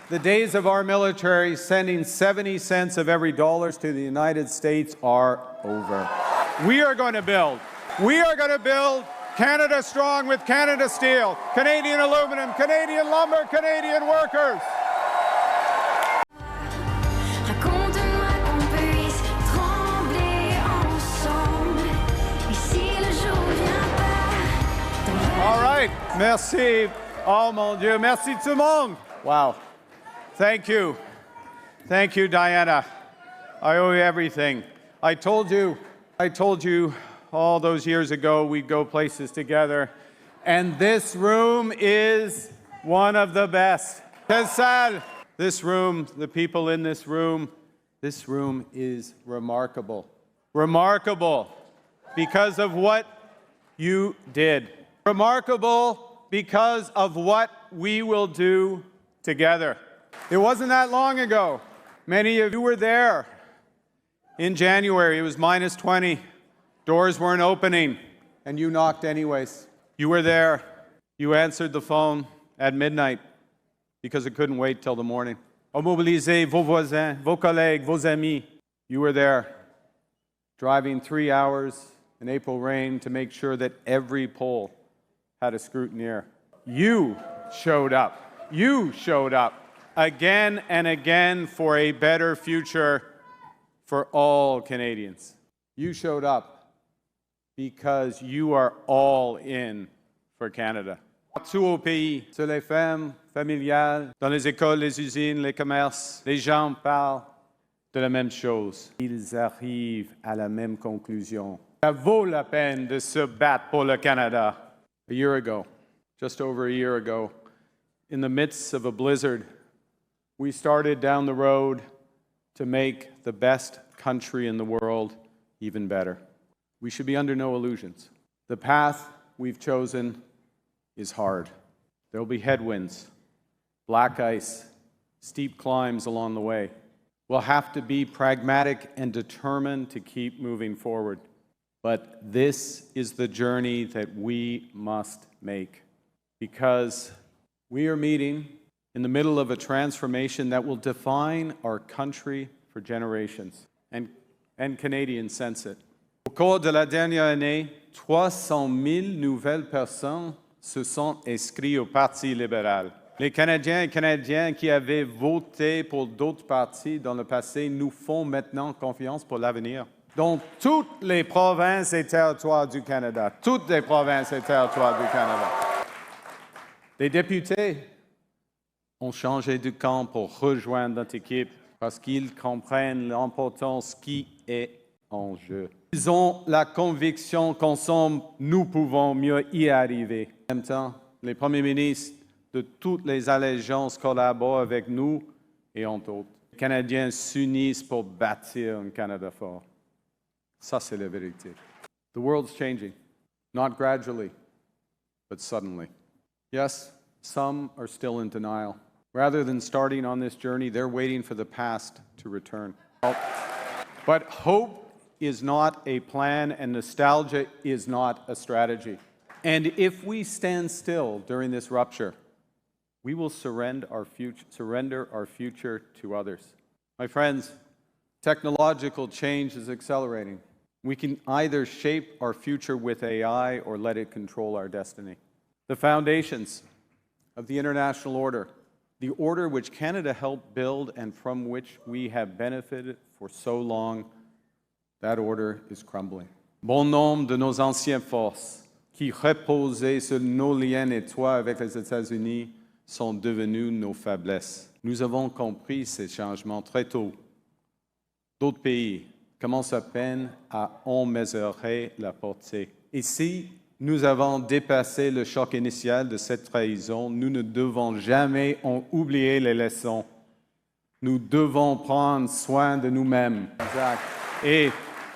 The days of our military sending 70 cents of every dollar to the United States are over. We are going to build. We are going to build Canada strong with Canada Steel, Canadian aluminum, Canadian lumber, Canadian workers. Raconte-moi qu'on puisse trembler ensemble. Et si le jour vient pas, All right. Merci. Oh mon Dieu. Merci tout le monde. Wow. Thank you. Thank you, Diana. I owe you everything. I told you all those years ago we'd go places together, and this room is one of the best. This room, the people in this room is remarkable. Remarkable because of what you did. Remarkable because of what we will do together. It wasn't that long ago. Many of you were there. In January, it was minus 20. Doors weren't opening, and you knocked anyways. You were there. You answered the phone at midnight because it couldn't wait till the morning. Mobilisez vos voisins, vos collègues, vos amis. You were there, driving 3 hours in April rain to make sure that every poll had a scrutineer. You showed up. You showed up again and again for a better future for all Canadians. You showed up because you are all in for Canada. Partout au pays, sur les fermes familiales, dans les écoles, les usines, les commerces, les gens parlent de la même chose. Ils arrivent à la même conclusion. Ça vaut la peine de se battre pour le Canada. A year ago, just over a year ago, in the midst of a blizzard, we started down the road to make the best country in the world even better. We should be under no illusions. The path we've chosen is hard. There will be headwinds, black ice, steep climbs along the way. We'll have to be pragmatic and determined to keep moving forward. But this is the journey that we must make, because we are meeting in the middle of a transformation that will define our country for generations. And Canadians sense it. Au cours de la dernière année, 300 000 nouvelles personnes se sont inscrites au Parti libéral. Les Canadiens et Canadiennes qui avaient voté pour d'autres partis dans le passé nous font maintenant confiance pour l'avenir. Dans toutes les provinces et territoires du Canada. Toutes les provinces et territoires du Canada. Les députés ont changé de camp pour rejoindre notre équipe parce qu'ils comprennent l'importance qui est en jeu. Ils ont la conviction qu'ensemble, nous pouvons mieux y arriver. En même temps, les premiers ministres de toutes les allégeances collaborent avec nous et entre autres. Les Canadiens s'unissent pour bâtir un Canada fort. Ça, c'est la vérité. The world's changing, not gradually, but suddenly. Yes, some are still in denial. Rather than starting on this journey, they're waiting for the past to return. But hope is not a plan, and nostalgia is not a strategy. And if we stand still during this rupture, we will surrender our future to others. My friends, technological change is accelerating. We can either shape our future with AI or let it control our destiny. The foundations of the international order, the order which Canada helped build and from which we have benefited for so long, that order is crumbling. Bon nombre de nos anciennes forces qui reposaient sur nos liens étroits avec les États-Unis sont devenues nos faiblesses. Nous avons compris ces changements très tôt. D'autres pays commencent à peine à en mesurer la portée. Et si nous avons dépassé le choc initial de cette trahison, nous ne devons jamais en oublier les leçons. Nous devons prendre soin de nous-mêmes. Exact. Et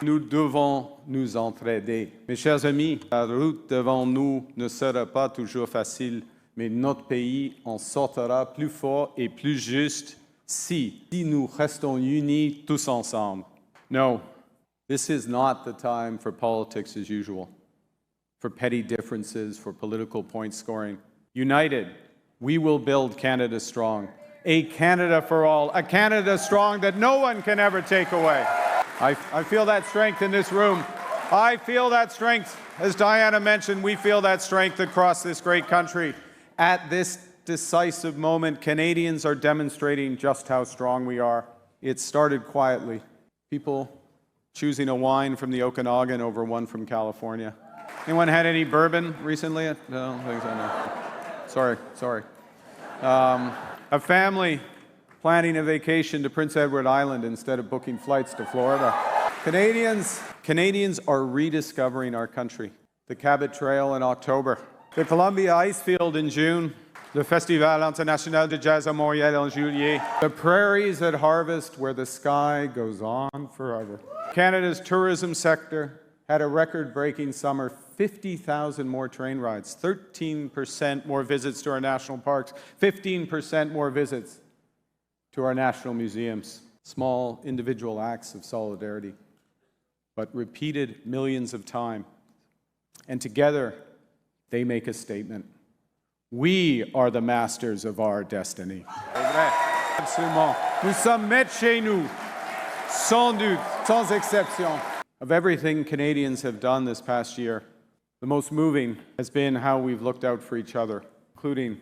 nous devons nous entraider. Mes chers amis, la route devant nous ne sera pas toujours facile, mais notre pays en sortira plus fort et plus juste si nous restons unis tous ensemble. No, this is not the time for politics as usual, for petty differences, for political point scoring. United, we will build Canada strong. a Canada for all, a Canada strong that no one can ever take away. I feel that strength in this room. I feel that strength. As Diana mentioned, we feel that strength across this great country. At this decisive moment, Canadians are demonstrating just how strong we are. It started quietly. People choosing a wine from the Okanagan over one from California. Anyone had any bourbon recently? No, I don't think so, no. Sorry. A family planning a vacation to Prince Edward Island instead of booking flights to Florida. Canadians are rediscovering our country. The Cabot Trail in October, the Columbia Icefield in June, the Festival International de Jazz à Montréal en juillet, the prairies at harvest where the sky goes on forever. Canada's tourism sector had a record-breaking summer, 50,000 more train rides, 13% more visits to our national parks, 15% more visits to our national museums. Small individual acts of solidarity, but repeated millions of times. And together, they make a statement. We are the masters of our destiny. Absolument. Nous sommes maîtres chez nous, sans doute, sans exception. Of everything Canadians have done this past year, the most moving has been how we've looked out for each other, including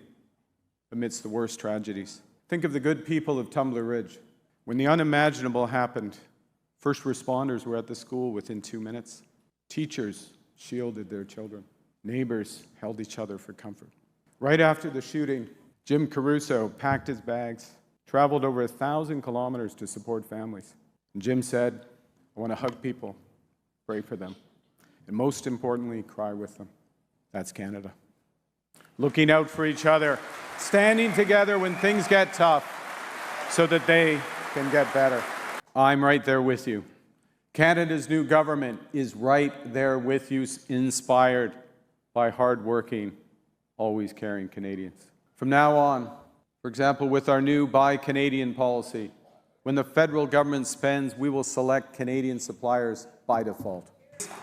amidst the worst tragedies. Think of the good people of Tumbler Ridge. When the unimaginable happened, first responders were at the school within 2 minutes. Teachers shielded their children. Neighbors held each other for comfort. Right after the shooting, Jim Caruso packed his bags, traveled over 1,000 kilometers to support families. And Jim said, I want to hug people, pray for them, and most importantly, cry with them. That's Canada. Looking out for each other, standing together when things get tough so that they can get better. I'm right there with you. Canada's new government is right there with you, inspired by hardworking, always caring Canadians. From now on, for example, with our new Buy Canadian policy, when the federal government spends, we will select Canadian suppliers by default.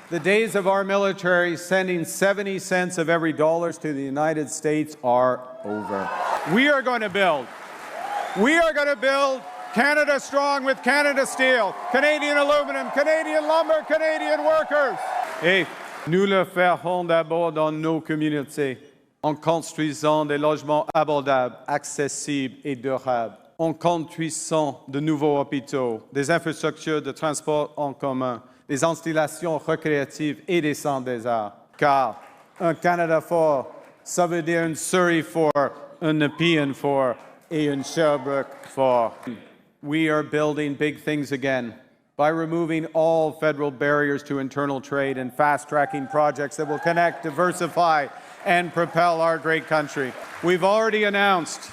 The days of our military sending 70 cents of every dollar to the United States are over. We are going to build Canada strong with Canada Steel, Canadian aluminum, Canadian lumber, Canadian workers. Et nous le ferons d'abord dans nos communautés, en construisant des logements abordables, accessibles et durables, en construisant de nouveaux hôpitaux, des infrastructures de transport en commun, des installations récréatives et des centres des arts. Car un Canada fort, ça veut dire une Surrey fort, un Nepean fort et un Sherbrooke fort. We are building big things again by removing all federal barriers to internal trade and fast-tracking projects that will connect, diversify, and propel our great country. We've already announced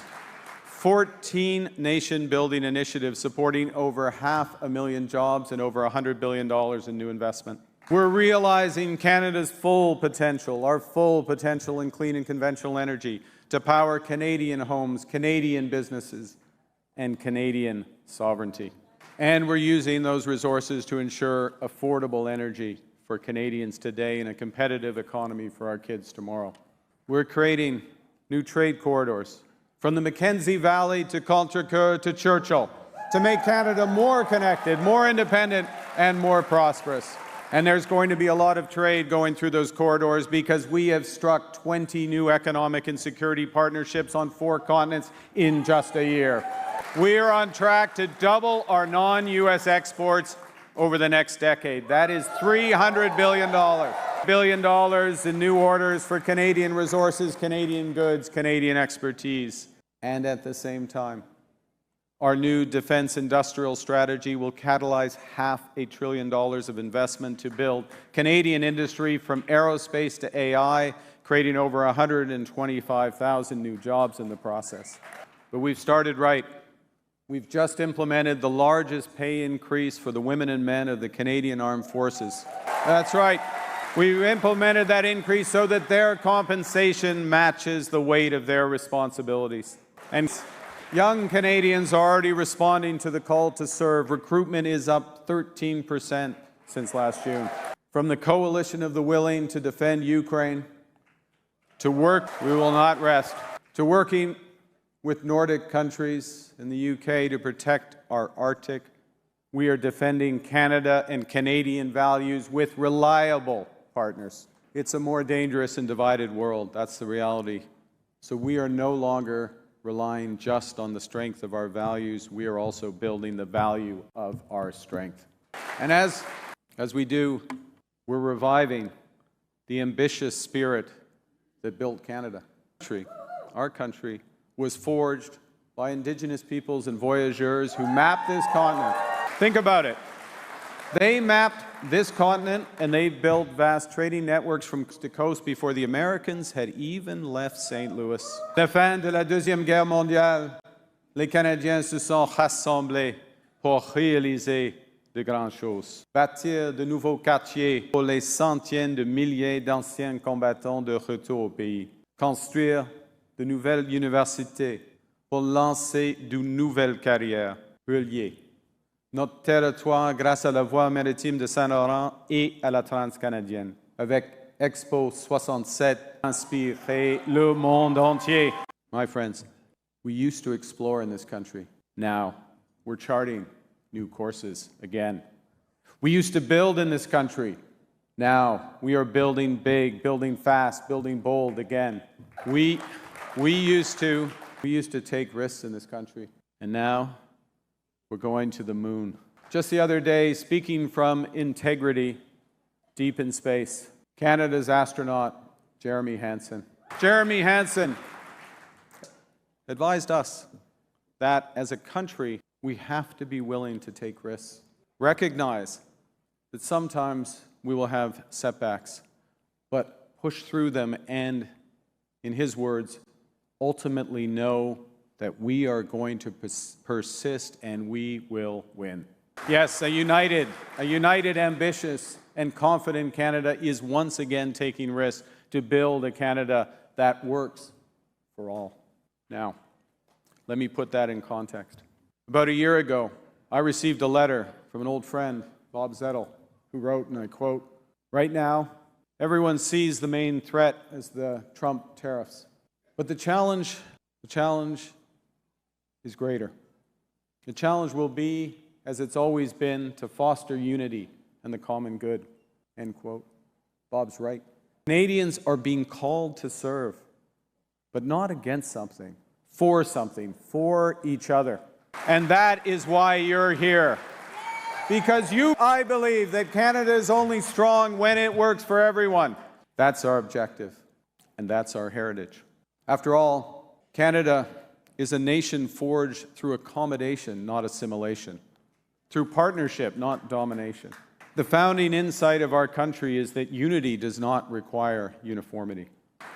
14 nation-building initiatives supporting over 500,000 jobs and over $100 billion in new investment. We're realizing Canada's full potential, our full potential in clean and conventional energy to power Canadian homes, Canadian businesses, and Canadian sovereignty. And we're using those resources to ensure affordable energy for Canadians today and a competitive economy for our kids tomorrow. We're creating new trade corridors from the Mackenzie Valley to Contrecoeur to Churchill to make Canada more connected, more independent, and more prosperous. And there's going to be a lot of trade going through those corridors because we have struck 20 new economic and security partnerships on 4 continents in just a year. We are on track to double our non-U.S. exports over the next decade. That is $300 billion in new orders for Canadian resources, Canadian goods, Canadian expertise. And at the same time, our new defense industrial strategy will catalyze $500 billion of investment to build Canadian industry from aerospace to AI, creating over 125,000 new jobs in the process. But we've started right. We've just implemented the largest pay increase for the women and men of the Canadian Armed Forces. That's right. We've implemented that increase so that their compensation matches the weight of their responsibilities. And young Canadians are already responding to the call to serve. Recruitment is up 13% since last June. From the coalition of the willing to defend Ukraine, to work, we will not rest, to working with Nordic countries and the UK to protect our Arctic. We are defending Canada and Canadian values with reliable partners. It's a more dangerous and divided world. That's the reality. So we are no longer relying just on the strength of our values. We are also building the value of our strength. And as we do, we're reviving the ambitious spirit that built Canada. Our country was forged by Indigenous peoples and voyageurs who mapped this continent. Think about it. They mapped this continent and they built vast trading networks from coast to coast before the Americans had even left St. Louis. À la fin de la Deuxième Guerre mondiale, les Canadiens se sont rassemblés pour réaliser de grandes choses. Bâtir de nouveaux quartiers pour les centaines de milliers d'anciens combattants de retour au pays. Construire de nouvelles universités pour lancer de nouvelles carrières. Relier notre territoire grâce à la voie maritime de Saint-Laurent et à la transcanadienne. Avec Expo 67, inspirer le monde entier. My friends, we used to explore in this country. Now, we're charting new courses again. We used to build in this country. Now, we are building big, building fast, building bold again. We used to take risks in this country, and now we're going to the moon. Just the other day, speaking from integrity deep in space, Canada's astronaut, Jeremy Hansen advised us that as a country, we have to be willing to take risks. Recognize that sometimes we will have setbacks, but push through them and, in his words, ultimately know that we are going to persist and we will win. Yes, a united, ambitious, and confident Canada is once again taking risks to build a Canada that works for all. Now, let me put that in context. About a year ago, I received a letter from an old friend, Bob Zettel, who wrote, and I quote, "Right now, everyone sees the main threat as the Trump tariffs. But the challenge is greater. The challenge will be, as it's always been, to foster unity and the common good." End quote. Bob's right. Canadians are being called to serve, but not against something, for each other. And that is why you're here. Because I believe that Canada is only strong when it works for everyone. That's our objective, and that's our heritage. After all, Canada is a nation forged through accommodation, not assimilation, through partnership, not domination. The founding insight of our country is that unity does not require uniformity.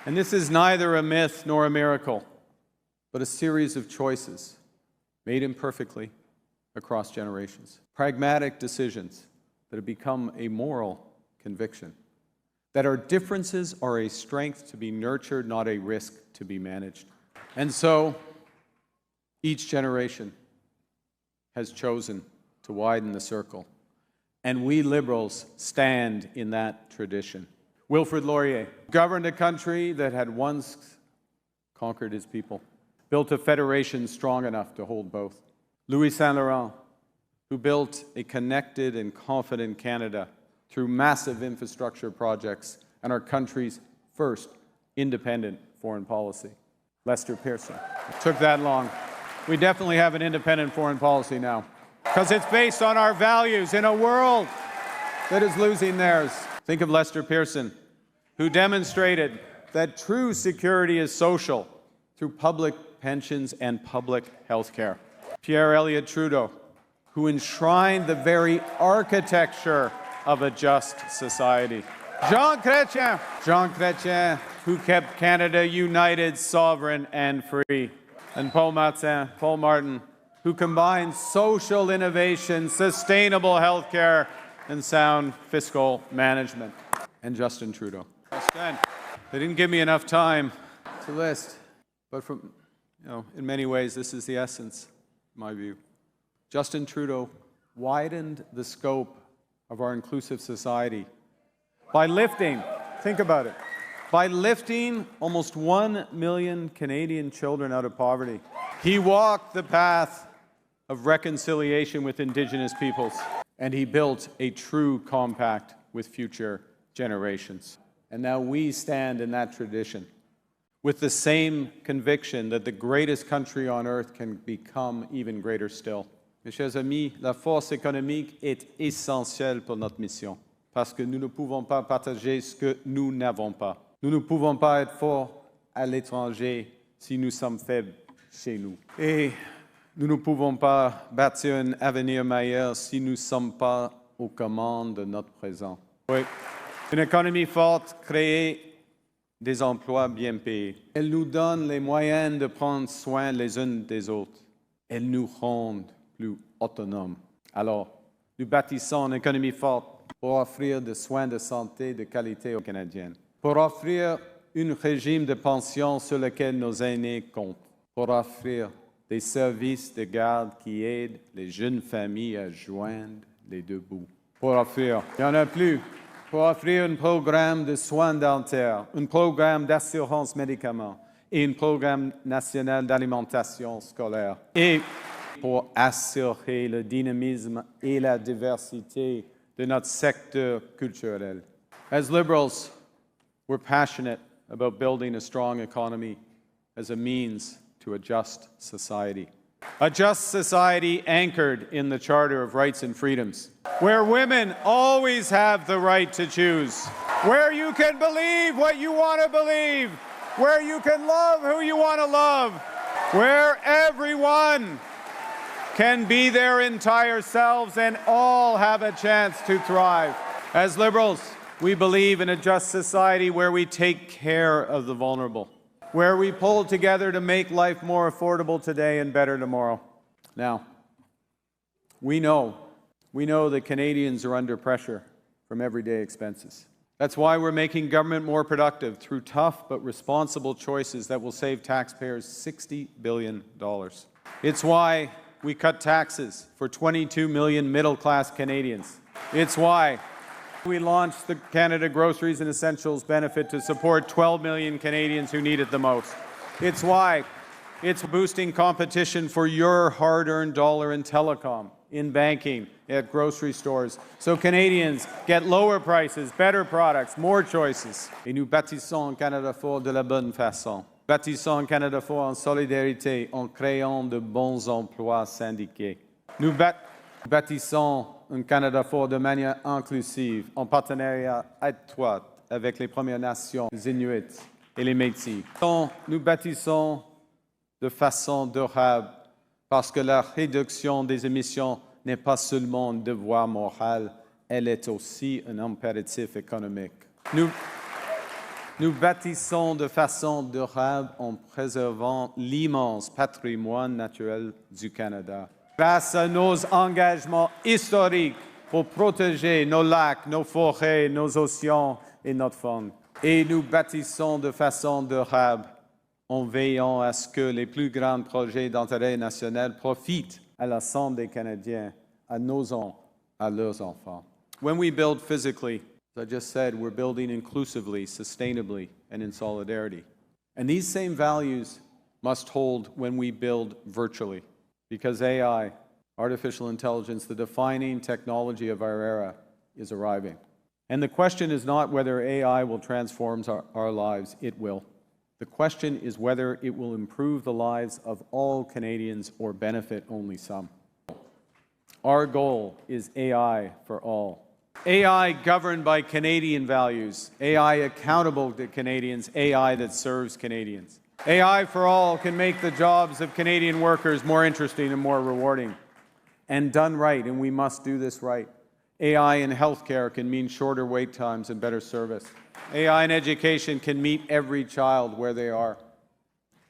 And this is neither a myth nor a miracle, but a series of choices made imperfectly across generations. Pragmatic decisions that have become a moral conviction. That our differences are a strength to be nurtured, not a risk to be managed. And so, each generation has chosen to widen the circle. And we Liberals stand in that tradition. Wilfrid Laurier governed a country that had once conquered his people, built a federation strong enough to hold both. Louis Saint Laurent, who built a connected and confident Canada through massive infrastructure projects and our country's first independent foreign policy. Lester Pearson. It took that long. We definitely have an independent foreign policy now, because it's based on our values in a world that is losing theirs. Think of Lester Pearson, who demonstrated that true security is social through public pensions and public health care. Pierre Elliott Trudeau, who enshrined the very architecture of a just society. Jean Chrétien, who kept Canada united, sovereign, and free. And Paul Martin, who combined social innovation, sustainable health care, and sound fiscal management. And Justin Trudeau. They didn't give me enough time to list, but in many ways, this is the essence, in my view. Justin Trudeau widened the scope of our inclusive society by lifting, think about it, by lifting almost 1 million Canadian children out of poverty. He walked the path of reconciliation with Indigenous peoples, and he built a true compact with future generations. And now we stand in that tradition with the same conviction that the greatest country on earth can become even greater still. Mes chers amis, la force économique est essentielle pour notre mission, parce que nous ne pouvons pas partager ce que nous n'avons pas. Nous ne pouvons pas être forts à l'étranger si nous sommes faibles chez nous. Et nous ne pouvons pas bâtir un avenir meilleur si nous ne sommes pas aux commandes de notre présent. Oui. Une économie forte crée des emplois bien payés. Elle nous donne les moyens de prendre soin les unes des autres. Elle nous rend plus autonomes. Alors, nous bâtissons une économie forte pour offrir des soins de santé de qualité aux Canadiens, pour offrir un régime de pension sur lequel nos aînés comptent, pour offrir des services de garde qui aident les jeunes familles à joindre les deux bouts, pour offrir, il n'y en a plus, pour offrir un programme de soins dentaires, un programme d'assurance médicaments et un programme national d'alimentation scolaire. Et pour assurer le dynamisme et la diversité de notre secteur culturel. As liberals, we're passionate about building a strong economy as a means to a just society. A just society anchored in the Charter of Rights and Freedoms, where women always have the right to choose, where you can believe what you want to believe, where you can love who you want to love, where everyone can be their entire selves and all have a chance to thrive. As liberals, we believe in a just society where we take care of the vulnerable, where we pull together to make life more affordable today and better tomorrow. Now, we know that Canadians are under pressure from everyday expenses. That's why we're making government more productive through tough but responsible choices that will save taxpayers $60 billion. It's why we cut taxes for 22 million middle-class Canadians. It's why we launched the Canada Groceries and Essentials benefit to support 12 million Canadians who need it the most. It's why it's boosting competition for your hard-earned dollar in telecom, in banking, at grocery stores, so Canadians get lower prices, better products, more choices. Et nous bâtissons un Canada fort de la bonne façon. Bâtissons un Canada fort en solidarité, en créant de bons emplois syndiqués. Nous bâtissons un Canada fort de manière inclusive, en partenariat étroit avec les Premières Nations, les Inuits et les Métis. Nous bâtissons de façon durable, parce que la réduction des émissions n'est pas seulement un devoir moral, elle est aussi un impératif économique. Nous bâtissons de façon durable en préservant l'immense patrimoine naturel du Canada, grâce à nos engagements historiques pour protéger nos lacs, nos forêts, nos océans et notre faune. Et nous bâtissons de façon durable en veillant à ce que les plus grands projets d'intérêt national profitent à l'ensemble des Canadiens, à nos enfants, à leurs enfants. When we build physically, as I just said, we're building inclusively, sustainably, and in solidarity. And these same values must hold when we build virtually, because AI, artificial intelligence, the defining technology of our era, is arriving. And the question is not whether AI will transform our lives. It will. The question is whether it will improve the lives of all Canadians or benefit only some. Our goal is AI for all. AI governed by Canadian values, AI accountable to Canadians, AI that serves Canadians. AI for all can make the jobs of Canadian workers more interesting and more rewarding. And done right, and we must do this right. AI in healthcare can mean shorter wait times and better service. AI in education can meet every child where they are.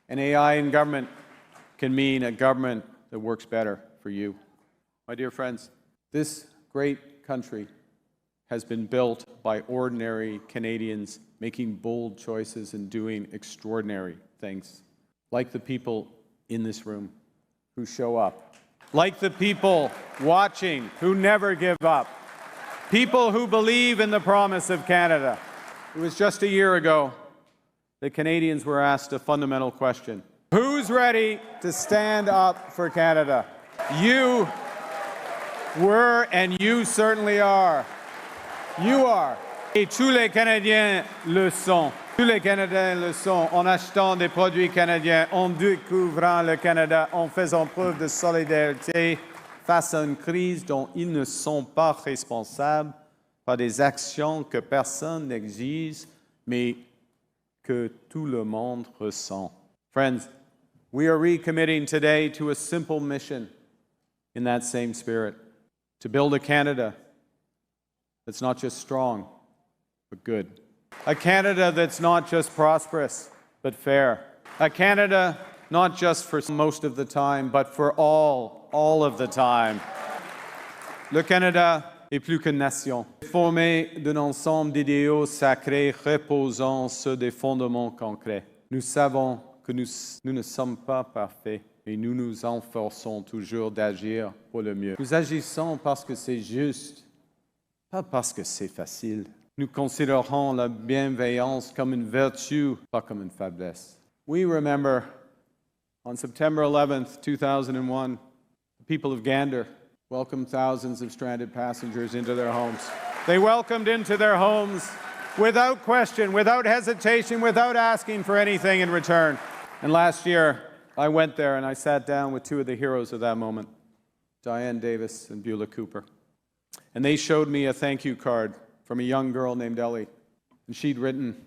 And AI in government can mean a government that works better for you. My dear friends, this great country has been built by ordinary Canadians making bold choices and doing extraordinary things, like the people in this room who show up, like the people watching who never give up, people who believe in the promise of Canada. It was just a year ago the Canadians were asked a fundamental question. Who's ready to stand up for Canada? You were, and you certainly are. You are. Et tous les Canadiens le sont. Tous les Canadiens le sont en achetant des produits canadiens, en découvrant le Canada, en faisant preuve de solidarité face à une crise dont ils ne sont pas responsables par des actions que personne n'exige, mais que tout le monde ressent. Friends, we are recommitting today to a simple mission in that same spirit, to build a Canada that's not just strong, but good. A Canada that's not just prosperous, but fair. A Canada not just for most of the time, but for all of the time. Le Canada est plus qu'une nation, formé d'un ensemble d'idéaux sacrés reposant sur des fondements concrets. Nous savons que nous ne sommes pas parfaits et nous nous efforçons toujours d'agir pour le mieux. Nous agissons parce que c'est juste, pas parce que c'est facile. Nous considérons la bienveillance comme une vertu, pas comme une faiblesse. We remember on September 11th, 2001, the people of Gander welcomed thousands of stranded passengers into their homes. They welcomed into their homes without question, without hesitation, without asking for anything in return. And last year, I went there and I sat down with two of the heroes of that moment, Diane Davis and Beulah Cooper. And they showed me a thank you card from a young girl named Ellie. And she'd written,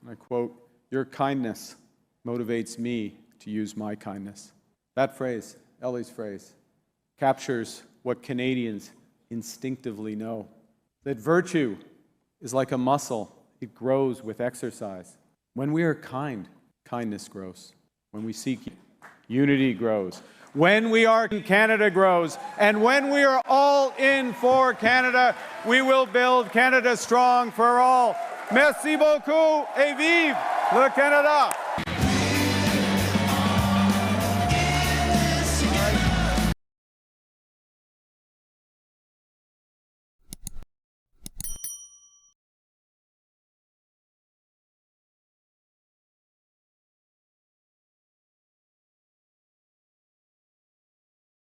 and I quote, "Your kindness motivates me to use my kindness." That phrase, Ellie's phrase, captures what Canadians instinctively know. That virtue is like a muscle. It grows with exercise. When we are kind, kindness grows. When we seek unity grows. When we are Canada grows. And when we are all in for Canada, we will build Canada strong for all. Merci beaucoup et vive le Canada!